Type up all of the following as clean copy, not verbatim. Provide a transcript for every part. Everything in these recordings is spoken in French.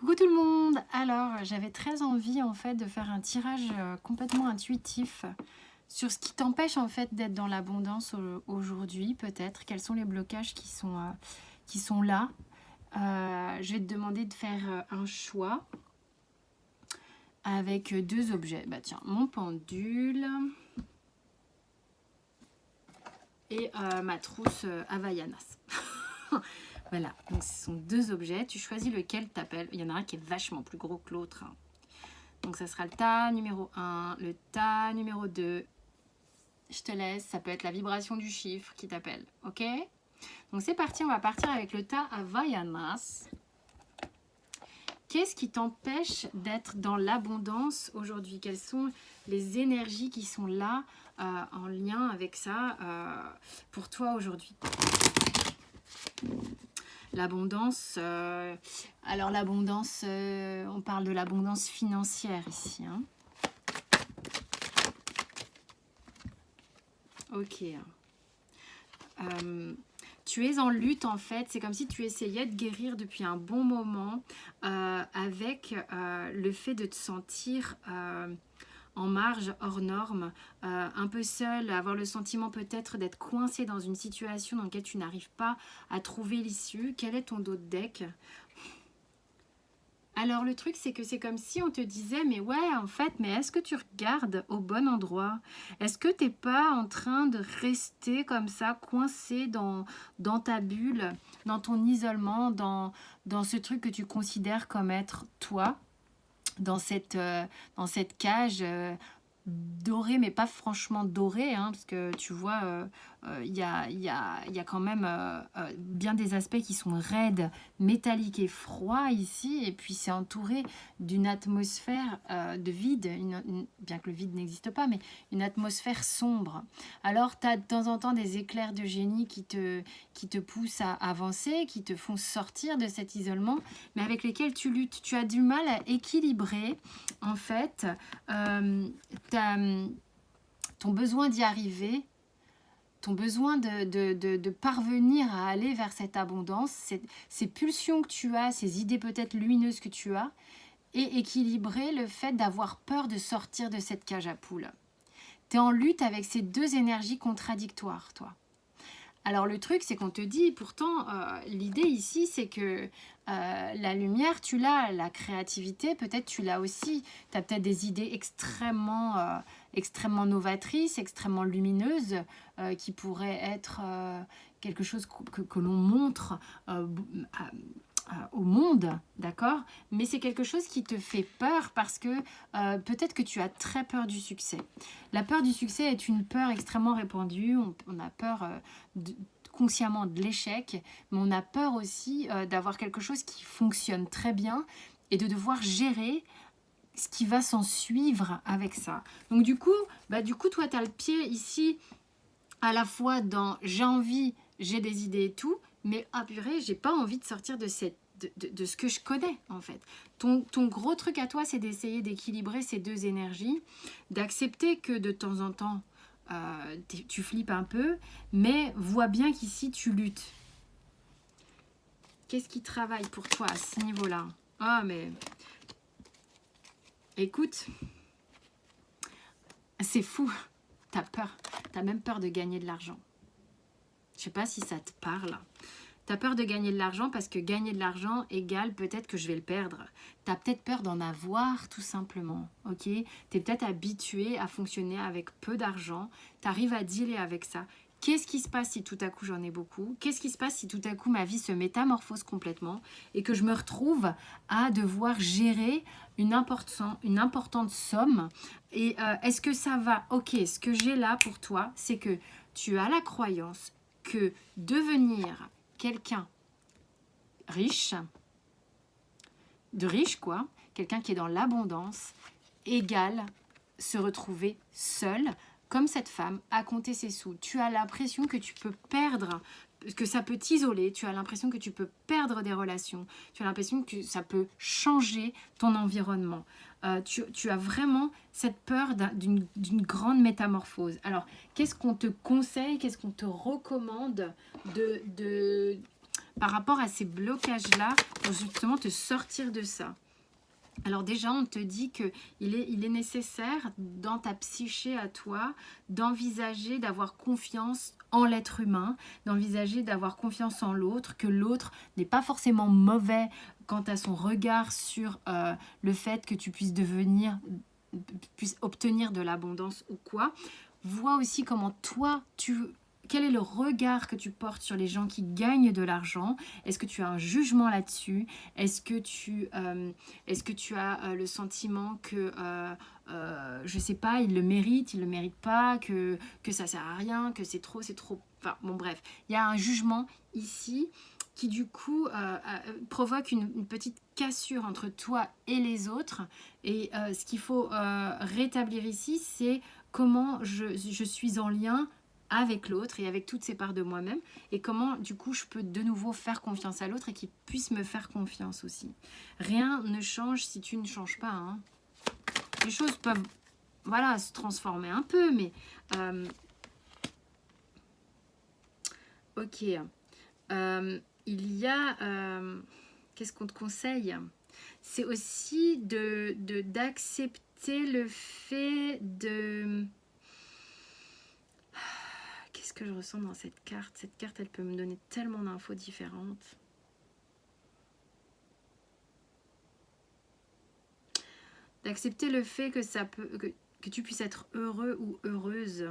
Coucou tout le monde! Alors, j'avais très envie en fait de faire un tirage complètement intuitif sur ce qui t'empêche en fait d'être dans l'abondance aujourd'hui, peut-être. Quels sont les blocages qui sont là? Je vais te demander de faire un choix avec deux objets. Bah tiens, mon pendule et ma trousse Havaianas. Voilà, donc ce sont deux objets. Tu choisis lequel t'appelles. Il y en a un qui est vachement plus gros que l'autre, hein. Donc ça sera le tas numéro 1, le tas numéro 2. Je te laisse, ça peut être la vibration du chiffre qui t'appelle, ok? Donc c'est parti, on va partir avec le tas Havaianas. Qu'est-ce qui t'empêche d'être dans l'abondance aujourd'hui? Quelles sont les énergies qui sont là en lien avec ça pour toi aujourd'hui? L'abondance, alors l'abondance, on parle de l'abondance financière ici, hein. Ok. Tu es en lutte en fait, c'est comme si tu essayais de guérir depuis un bon moment avec le fait de te sentir en marge, hors norme, un peu seul, avoir le sentiment peut-être d'être coincé dans une situation dans laquelle tu n'arrives pas à trouver l'issue. Quel est ton dos de deck? Alors le truc c'est que c'est comme si on te disait mais ouais en fait mais est-ce que tu regardes au bon endroit? Est-ce que t'es pas en train de rester comme ça coincé dans ta bulle, dans ton isolement, dans ce truc que tu considères comme être toi, dans cette cage dorée mais pas franchement dorée, hein, parce que tu vois il y a quand même bien des aspects qui sont raides, métalliques et froids ici, et puis c'est entouré d'une atmosphère de vide, bien que le vide n'existe pas, mais une atmosphère sombre. Alors tu as de temps en temps des éclairs de génie qui te poussent à avancer, qui te font sortir de cet isolement, mais avec lesquels tu luttes. Tu as du mal à équilibrer en fait ton besoin d'y arriver, ton besoin de parvenir à aller vers cette abondance, ces pulsions que tu as, ces idées peut-être lumineuses que tu as, et équilibrer le fait d'avoir peur de sortir de cette cage à poules. Tu es en lutte avec ces deux énergies contradictoires, toi. Alors le truc, c'est qu'on te dit, pourtant, l'idée ici, c'est que la lumière, tu l'as, la créativité, peut-être tu l'as aussi. Tu as peut-être des idées extrêmement novatrices, extrêmement lumineuses, qui pourraient être quelque chose que l'on montre au monde, d'accord? Mais c'est quelque chose qui te fait peur parce que peut-être que tu as très peur du succès. La peur du succès est une peur extrêmement répandue. On a peur consciemment de l'échec, mais on a peur aussi d'avoir quelque chose qui fonctionne très bien et de devoir gérer ce qui va s'en suivre avec ça. Donc du coup, toi, tu as le pied ici à la fois dans j'ai envie, j'ai des idées et tout, mais ah purée, j'ai pas envie de sortir de ce que je connais en fait. Ton gros truc à toi, c'est d'essayer d'équilibrer ces deux énergies, d'accepter que de temps en temps, tu flippes un peu, mais vois bien qu'ici, tu luttes. Qu'est-ce qui travaille pour toi à ce niveau-là? Ah, mais écoute, c'est fou. T'as peur. T'as même peur de gagner de l'argent. Je sais pas si ça te parle. T'as peur de gagner de l'argent parce que gagner de l'argent égale peut-être que je vais le perdre. T'as peut-être peur d'en avoir tout simplement, ok? T'es peut-être habitué à fonctionner avec peu d'argent. T'arrives à dealer avec ça. Qu'est-ce qui se passe si tout à coup j'en ai beaucoup? Qu'est-ce qui se passe si tout à coup ma vie se métamorphose complètement et que je me retrouve à devoir gérer une importante somme? Et est-ce que ça va? Ok, ce que j'ai là pour toi, c'est que tu as la croyance que devenir quelqu'un riche, de riche quoi, quelqu'un qui est dans l'abondance, égale se retrouver seul, comme cette femme, à compter ses sous. Tu as l'impression que tu peux perdre, que ça peut t'isoler, tu as l'impression que tu peux perdre des relations, tu as l'impression que ça peut changer ton environnement. Tu as vraiment cette peur d'une grande métamorphose. Alors, qu'est-ce qu'on te conseille, qu'est-ce qu'on te recommande par rapport à ces blocages-là pour justement te sortir de ça. Alors déjà, on te dit qu'il est nécessaire dans ta psyché à toi d'envisager d'avoir confiance en l'être humain, d'envisager d'avoir confiance en l'autre, que l'autre n'est pas forcément mauvais quant à son regard sur le fait que tu puisses obtenir de l'abondance ou quoi. Vois aussi comment toi, quel est le regard que tu portes sur les gens qui gagnent de l'argent? Est-ce que tu as un jugement là-dessus? Est-ce que tu as le sentiment que, je sais pas, ils le méritent pas, que ça sert à rien, que c'est trop... Enfin, bon, bref. Il y a un jugement ici qui, du coup, provoque une petite cassure entre toi et les autres. Et ce qu'il faut rétablir ici, c'est comment je suis en lien avec l'autre et avec toutes ces parts de moi-même et comment du coup je peux de nouveau faire confiance à l'autre et qu'il puisse me faire confiance aussi. Rien ne change si tu ne changes pas, hein. Les choses peuvent voilà, se transformer un peu, mais ok. Il y a qu'est-ce qu'on te conseille? C'est aussi d'accepter le fait de... Qu'est-ce que je ressens dans cette carte? Cette carte, elle peut me donner tellement d'infos différentes. D'accepter le fait que ça peut, que tu puisses être heureux ou heureuse.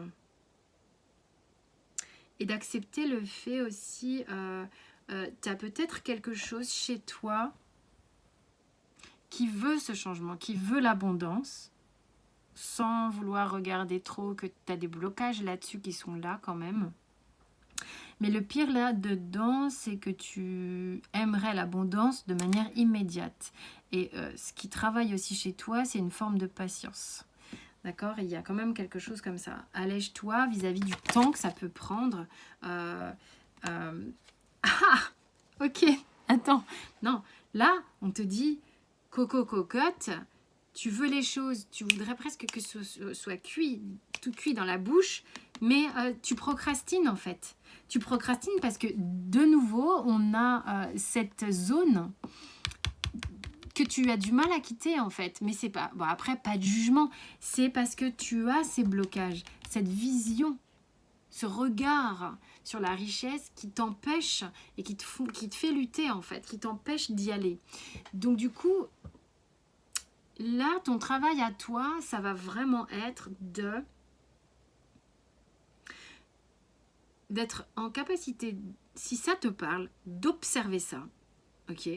Et d'accepter le fait aussi, tu as peut-être quelque chose chez toi qui veut ce changement, qui veut l'abondance, sans vouloir regarder trop que tu as des blocages là-dessus qui sont là quand même. Mais le pire là-dedans, c'est que tu aimerais l'abondance de manière immédiate. Et ce qui travaille aussi chez toi, c'est une forme de patience. D'accord? Il y a quand même quelque chose comme ça. Allège-toi vis-à-vis du temps que ça peut prendre. Ah! Ok, attends. Non, là, on te dit, coco cocotte, tu veux les choses, tu voudrais presque que ce soit cuit, tout cuit dans la bouche, mais tu procrastines en fait. Tu procrastines parce que de nouveau, on a cette zone que tu as du mal à quitter en fait. Mais c'est pas... Bon, après, pas de jugement. C'est parce que tu as ces blocages, cette vision, ce regard sur la richesse qui t'empêche et qui te fait lutter en fait, qui t'empêche d'y aller. Donc du coup... Là, ton travail à toi, ça va vraiment être d'être en capacité, si ça te parle, d'observer ça, ok?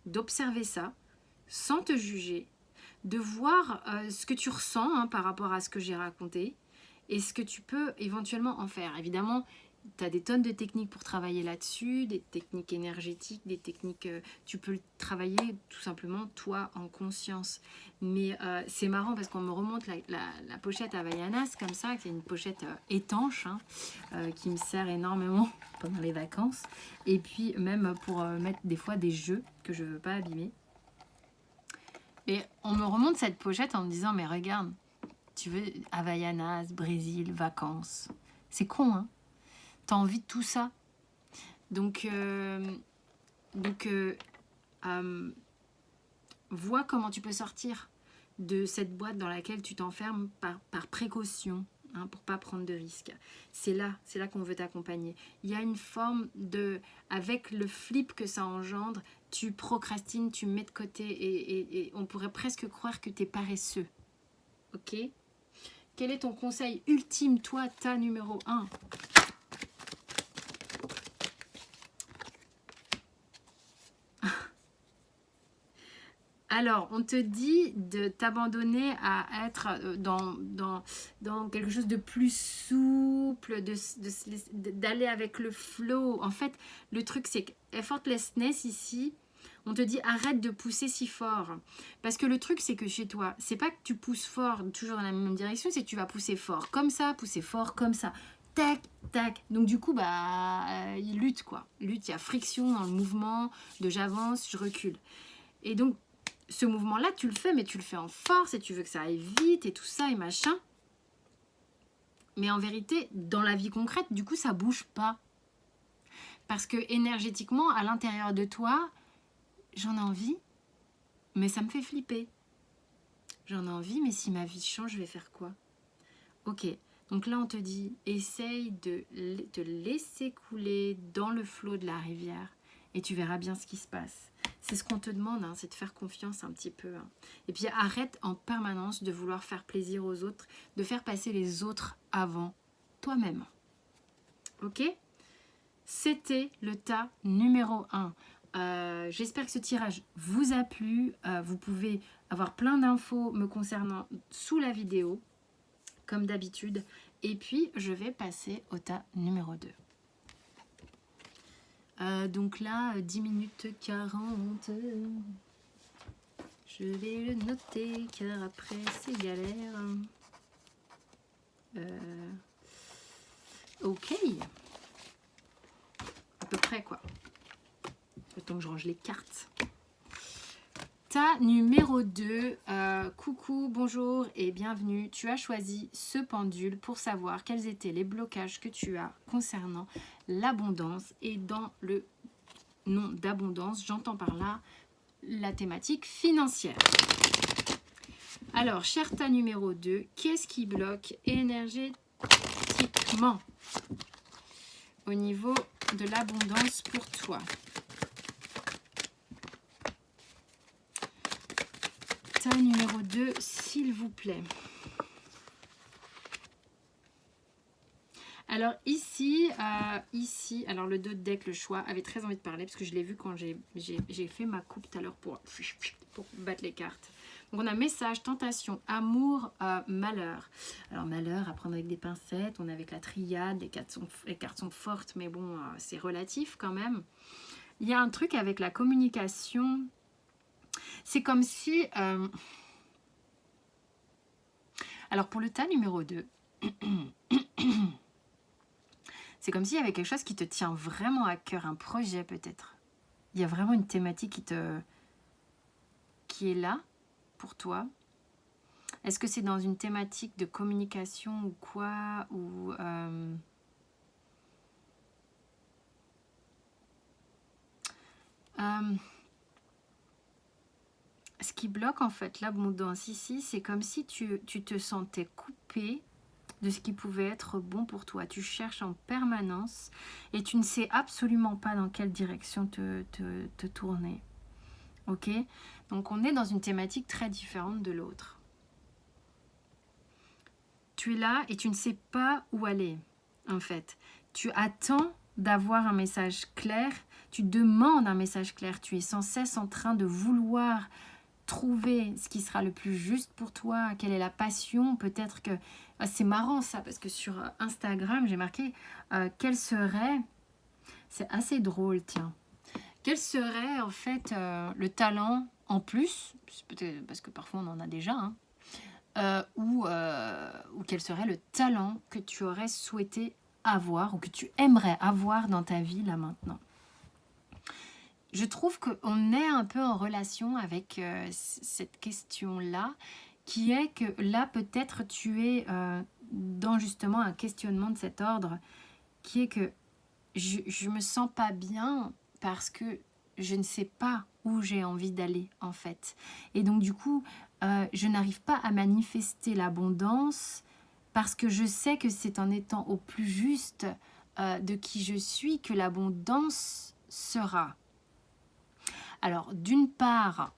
D'observer ça, sans te juger, de voir ce que tu ressens hein, par rapport à ce que j'ai raconté et ce que tu peux éventuellement en faire. Évidemment, tu as des tonnes de techniques pour travailler là-dessus, des techniques énergétiques, des techniques... tu peux le travailler tout simplement, toi, en conscience. Mais c'est marrant parce qu'on me remonte la pochette Havaianas, comme ça, qui est une pochette étanche, hein, qui me sert énormément pendant les vacances. Et puis même pour mettre des fois des jeux que je ne veux pas abîmer. Et on me remonte cette pochette en me disant, mais regarde, tu veux Havaianas, Brésil, vacances. C'est con, hein? T'as envie de tout ça. Donc vois comment tu peux sortir de cette boîte dans laquelle tu t'enfermes par précaution, hein, pour pas prendre de risques. C'est là qu'on veut t'accompagner. Il y a une forme de... Avec le flip que ça engendre, tu procrastines, tu mets de côté et on pourrait presque croire que tu es paresseux. Ok? Quel est ton conseil ultime, toi, ta numéro 1? Alors, on te dit de t'abandonner à être dans quelque chose de plus souple, d'aller avec le flow. En fait, le truc, c'est que effortlessness ici, on te dit arrête de pousser si fort. Parce que le truc, c'est que chez toi, c'est pas que tu pousses fort toujours dans la même direction, c'est que tu vas pousser fort comme ça, pousser fort comme ça. Tac, tac. Donc du coup, il lutte quoi. Il y a friction dans le mouvement de j'avance, je recule. Et donc, ce mouvement-là, tu le fais, mais tu le fais en force et tu veux que ça aille vite et tout ça et machin. Mais en vérité, dans la vie concrète, du coup, ça bouge pas. Parce que énergétiquement, à l'intérieur de toi, j'en ai envie, mais ça me fait flipper. J'en ai envie, mais si ma vie change, je vais faire quoi? Ok, donc là on te dit, essaye de te laisser couler dans le flot de la rivière et tu verras bien ce qui se passe. C'est ce qu'on te demande, hein, c'est de faire confiance un petit peu. Hein. Et puis arrête en permanence de vouloir faire plaisir aux autres, de faire passer les autres avant toi-même. Ok? C'était le tas numéro 1. J'espère que ce tirage vous a plu. Vous pouvez avoir plein d'infos me concernant sous la vidéo, comme d'habitude. Et puis, je vais passer au tas numéro 2. Donc là, 10 minutes 40. Je vais le noter, car après, c'est galère. Ok. À peu près, quoi. Le temps que je range les cartes. Tas numéro 2, coucou, bonjour et bienvenue. Tu as choisi ce pendule pour savoir quels étaient les blocages que tu as concernant l'abondance. Et dans le nom d'abondance, j'entends par là la thématique financière. Alors, cher tas numéro 2, qu'est-ce qui bloque énergétiquement au niveau de l'abondance pour toi? Tas numéro 2, s'il vous plaît. Alors ici, alors le 2 de deck, le choix, avait très envie de parler parce que je l'ai vu quand j'ai fait ma coupe tout à l'heure pour battre les cartes. Donc on a message, tentation, amour, malheur. Alors malheur, à prendre avec des pincettes, on est avec la triade, les cartes sont fortes, mais bon, c'est relatif quand même. Il y a un truc avec la communication. C'est comme si... Alors pour le tas numéro 2, c'est comme s'il y avait quelque chose qui te tient vraiment à cœur, un projet peut-être. Il y a vraiment une thématique qui est là pour toi. Est-ce que c'est dans une thématique de communication ou quoi? Ou ce qui bloque en fait l'abondance ici, c'est comme si tu te sentais coupé de ce qui pouvait être bon pour toi. Tu cherches en permanence et tu ne sais absolument pas dans quelle direction te tourner. Ok? Donc on est dans une thématique très différente de l'autre. Tu es là et tu ne sais pas où aller, en fait. Tu attends d'avoir un message clair, tu demandes un message clair, tu es sans cesse en train de vouloir trouver ce qui sera le plus juste pour toi, quelle est la passion, peut-être que... C'est marrant ça, parce que sur Instagram, j'ai marqué quel serait... C'est assez drôle, tiens. Quel serait en fait le talent en plus, peut-être parce que parfois on en a déjà, hein, ou quel serait le talent que tu aurais souhaité avoir ou que tu aimerais avoir dans ta vie là maintenant. Je trouve qu'on est un peu en relation avec cette question-là, qui est que là, peut-être, tu es dans justement un questionnement de cet ordre, qui est que je me sens pas bien parce que je ne sais pas où j'ai envie d'aller, en fait. Et donc, du coup, je n'arrive pas à manifester l'abondance parce que je sais que c'est en étant au plus juste de qui je suis que l'abondance sera. Alors, d'une part,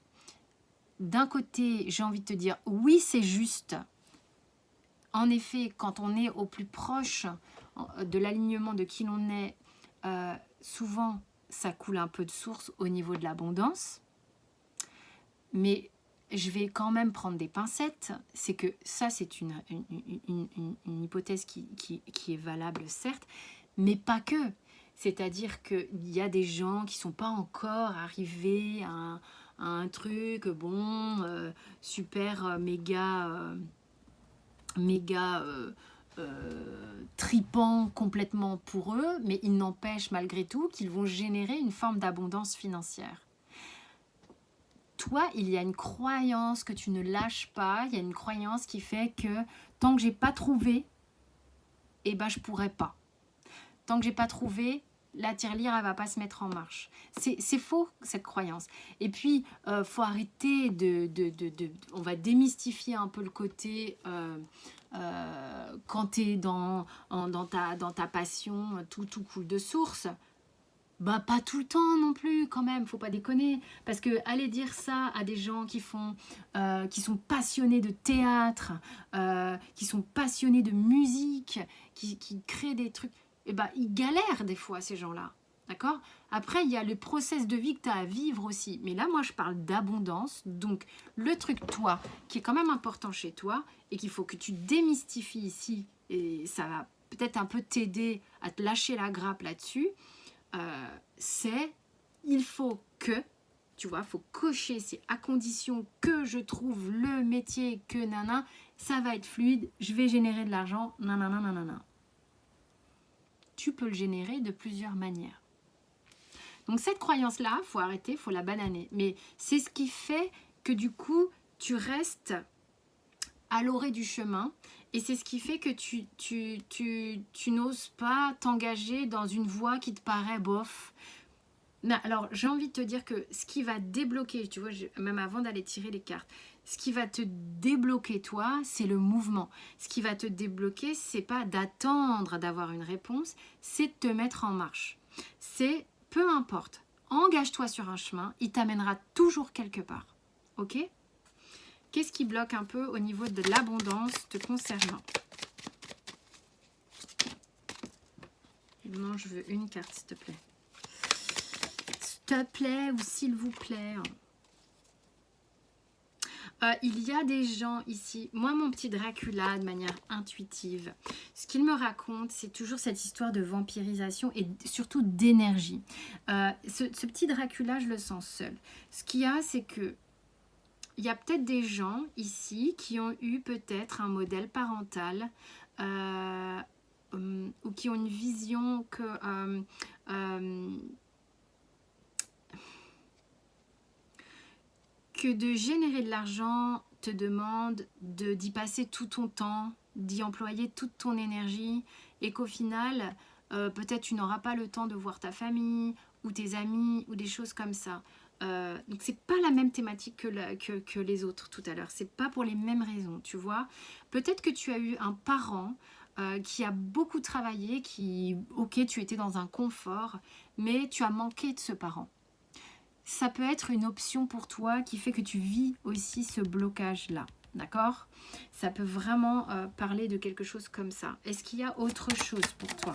d'un côté, j'ai envie de te dire, oui, c'est juste. En effet, quand on est au plus proche de l'alignement de qui l'on est, souvent, ça coule un peu de source au niveau de l'abondance. Mais je vais quand même prendre des pincettes. C'est que ça, c'est une hypothèse qui est valable, certes, mais pas que. C'est-à-dire qu'il y a des gens qui ne sont pas encore arrivés à un truc, bon, super, méga tripant complètement pour eux, mais il n'empêche malgré tout qu'ils vont générer une forme d'abondance financière. Toi, il y a une croyance que tu ne lâches pas, il y a une croyance qui fait que tant que j'ai pas trouvé, eh ben je pourrais pas. Tant que j'ai pas trouvé, la tirelire, elle va pas se mettre en marche. C'est faux, cette croyance. Et puis, faut arrêter on va démystifier un peu le côté... quand tu es dans ta passion, tout coule de source. Bah pas tout le temps non plus quand même, faut pas déconner. Parce que aller dire ça à des gens qui sont passionnés de théâtre, qui sont passionnés de musique, qui créent des trucs, et bah ils galèrent des fois ces gens-là. D'accord? Après, il y a le process de vie que tu as à vivre aussi. Mais là, moi, je parle d'abondance. Donc, le truc, toi, qui est quand même important chez toi et qu'il faut que tu démystifies ici, et ça va peut-être un peu t'aider à te lâcher la grappe là-dessus, c'est il faut que, tu vois, faut cocher, c'est à condition que je trouve le métier, que nana, ça va être fluide, je vais générer de l'argent, nanana, nanana. Tu peux le générer de plusieurs manières. Donc cette croyance-là, faut arrêter, faut la bananer. Mais c'est ce qui fait que du coup, tu restes à l'orée du chemin et c'est ce qui fait que tu n'oses pas t'engager dans une voie qui te paraît bof. Non, alors j'ai envie de te dire que ce qui va débloquer, tu vois, même avant d'aller tirer les cartes, ce qui va te débloquer toi, c'est le mouvement. Ce qui va te débloquer, c'est pas d'attendre d'avoir une réponse, c'est de te mettre en marche. C'est peu importe, engage-toi sur un chemin, il t'amènera toujours quelque part. Ok ? Qu'est-ce qui bloque un peu au niveau de l'abondance te concernant? Non, je veux une carte, s'il te plaît. S'il te plaît ou s'il vous plaît. Il y a des gens ici, moi mon petit Dracula de manière intuitive, ce qu'il me raconte c'est toujours cette histoire de vampirisation et surtout d'énergie. Ce petit Dracula je le sens seul. Ce qu'il y a c'est que il y a peut-être des gens ici qui ont eu peut-être un modèle parental ou qui ont une vision que de générer de l'argent te demande d'y passer tout ton temps, d'y employer toute ton énergie et qu'au final, peut-être tu n'auras pas le temps de voir ta famille ou tes amis ou des choses comme ça. Donc c'est pas la même thématique que les autres tout à l'heure, c'est pas pour les mêmes raisons, tu vois. Peut-être que tu as eu un parent qui a beaucoup travaillé, ok, tu étais dans un confort, mais tu as manqué de ce parent. Ça peut être une option pour toi qui fait que tu vis aussi ce blocage-là, d'accord? Ça peut vraiment parler de quelque chose comme ça. Est-ce qu'il y a autre chose pour toi?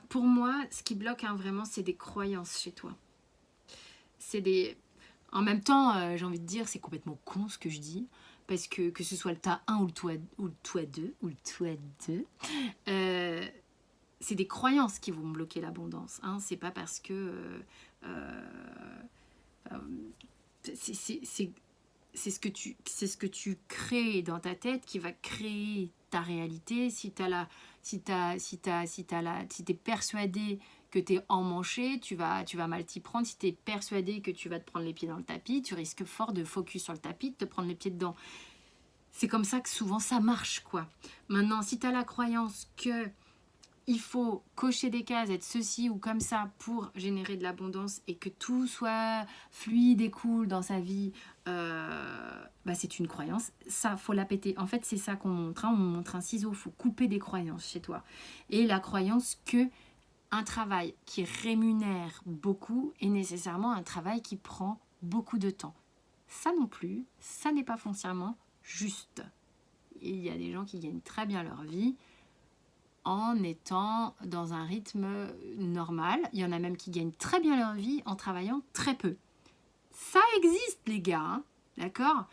Pour moi, ce qui bloque vraiment, c'est des croyances chez toi. C'est des... En même temps, j'ai envie de dire, c'est complètement con ce que je dis. Parce que ce soit le tas 1 ou le toit 2, c'est des croyances qui vont bloquer l'abondance. Hein. C'est pas parce que... c'est ce que tu crées dans ta tête qui va créer ta réalité. Si t'es persuadé que tu es emmanché, tu vas mal t'y prendre. Si tu es persuadé que tu vas te prendre les pieds dans le tapis, tu risques fort de focus sur le tapis, de te prendre les pieds dedans. C'est comme ça que souvent ça marche, quoi. Maintenant, si tu as la croyance que il faut cocher des cases, être ceci ou comme ça pour générer de l'abondance et que tout soit fluide et cool dans sa vie, c'est une croyance. Ça, faut la péter. En fait, c'est ça qu'on montre. Hein. On montre un ciseau, il faut couper des croyances chez toi. Et la croyance que un travail qui rémunère beaucoup est nécessairement un travail qui prend beaucoup de temps. Ça non plus, ça n'est pas foncièrement juste. Et il y a des gens qui gagnent très bien leur vie en étant dans un rythme normal. Il y en a même qui gagnent très bien leur vie en travaillant très peu. Ça existe, les gars, hein, d'accord ?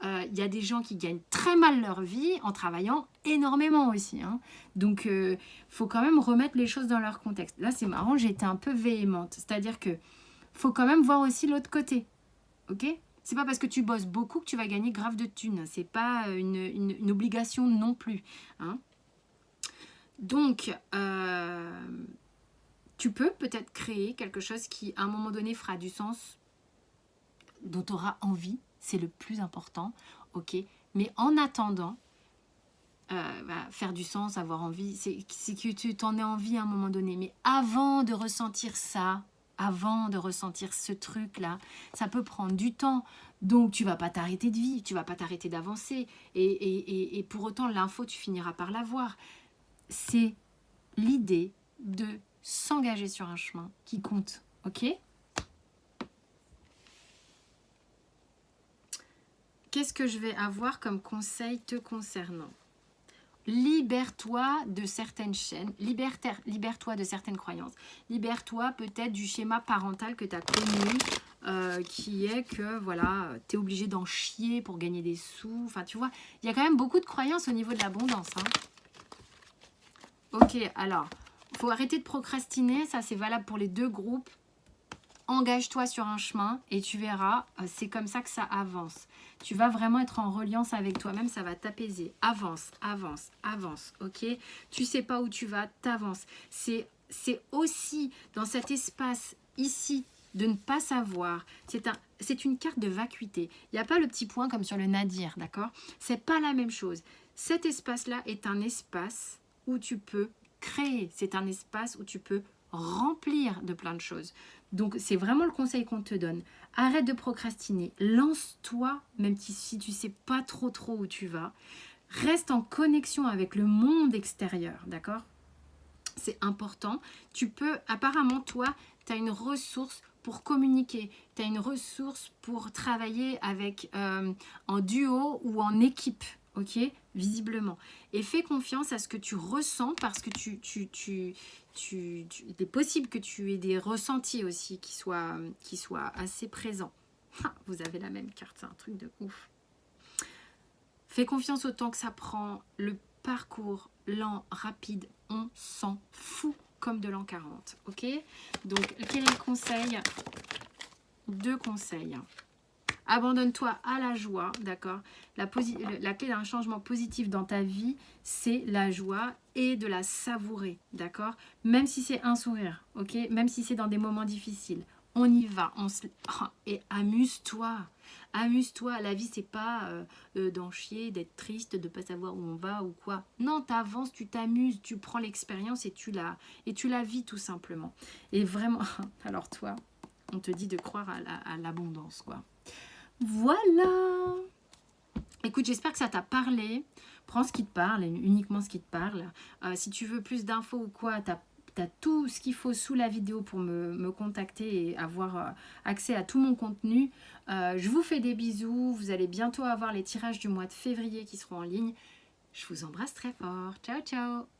Il y a des gens qui gagnent très mal leur vie en travaillant énormément aussi. Hein. Donc, faut quand même remettre les choses dans leur contexte. Là, c'est marrant, j'ai été un peu véhémente. C'est-à-dire que faut quand même voir aussi l'autre côté. Ok ? C'est pas parce que tu bosses beaucoup que tu vas gagner grave de thunes. C'est pas une obligation non plus. Hein. Donc, tu peux peut-être créer quelque chose qui, à un moment donné, fera du sens, dont tu auras envie. c'est le plus important, ok? Mais en attendant, faire du sens, avoir envie, c'est que tu t'en aies envie à un moment donné. Mais avant de ressentir ça, avant de ressentir ce truc-là, ça peut prendre du temps. Donc, tu vas pas t'arrêter de vivre, tu vas pas t'arrêter d'avancer. Et pour autant, l'info, tu finiras par l'avoir. C'est l'idée de s'engager sur un chemin qui compte, ok? Qu'est-ce que je vais avoir comme conseil te concernant? Libère-toi de certaines chaînes, libère-toi de certaines croyances, libère-toi peut-être du schéma parental que tu as connu, qui est que voilà, tu es obligé d'en chier pour gagner des sous. Enfin, tu vois, il y a quand même beaucoup de croyances au niveau de l'abondance. Hein. Ok, alors, il faut arrêter de procrastiner, ça c'est valable pour les deux groupes. Engage-toi sur un chemin et tu verras, c'est comme ça que ça avance. Tu vas vraiment être en reliance avec toi-même, ça va t'apaiser. Avance, avance, avance, ok? Tu sais pas où tu vas, t'avances. C'est aussi dans cet espace ici de ne pas savoir. C'est une carte de vacuité. Il n'y a pas le petit point comme sur le nadir, d'accord? C'est pas la même chose. Cet espace-là est un espace où tu peux créer. C'est un espace où tu peux remplir de plein de choses. Donc, c'est vraiment le conseil qu'on te donne. Arrête de procrastiner. Lance-toi, même si tu ne sais pas trop où tu vas. Reste en connexion avec le monde extérieur, d'accord? C'est important. Tu peux, apparemment, toi, tu as une ressource pour communiquer. Tu as une ressource pour travailler avec en duo ou en équipe, ok? Visiblement. Et fais confiance à ce que tu ressens parce que il est possible que tu aies des ressentis aussi qui soient assez présents. Vous avez la même carte, c'est un truc de ouf. Fais confiance au temps que ça prend. Le parcours lent, rapide, on s'en fout comme de l'an 40. Ok? Donc, quel est le conseil? 2 conseils. Abandonne-toi à la joie, d'accord? La clé d'un changement positif dans ta vie, c'est la joie et de la savourer, d'accord? Même si c'est un sourire, ok? Même si c'est dans des moments difficiles. On y va, et amuse-toi. Amuse-toi, la vie c'est pas d'en chier, d'être triste, de pas savoir où on va ou quoi. Non, t'avances, tu t'amuses, tu prends l'expérience et tu la vis tout simplement. Et vraiment, alors toi, on te dit de croire à l'abondance, quoi. Voilà. Écoute, j'espère que ça t'a parlé. Prends ce qui te parle, uniquement ce qui te parle. Si tu veux plus d'infos ou quoi, t'as tout ce qu'il faut sous la vidéo pour me contacter et avoir accès à tout mon contenu. Je vous fais des bisous. Vous allez bientôt avoir les tirages du mois de février qui seront en ligne. Je vous embrasse très fort. Ciao, ciao.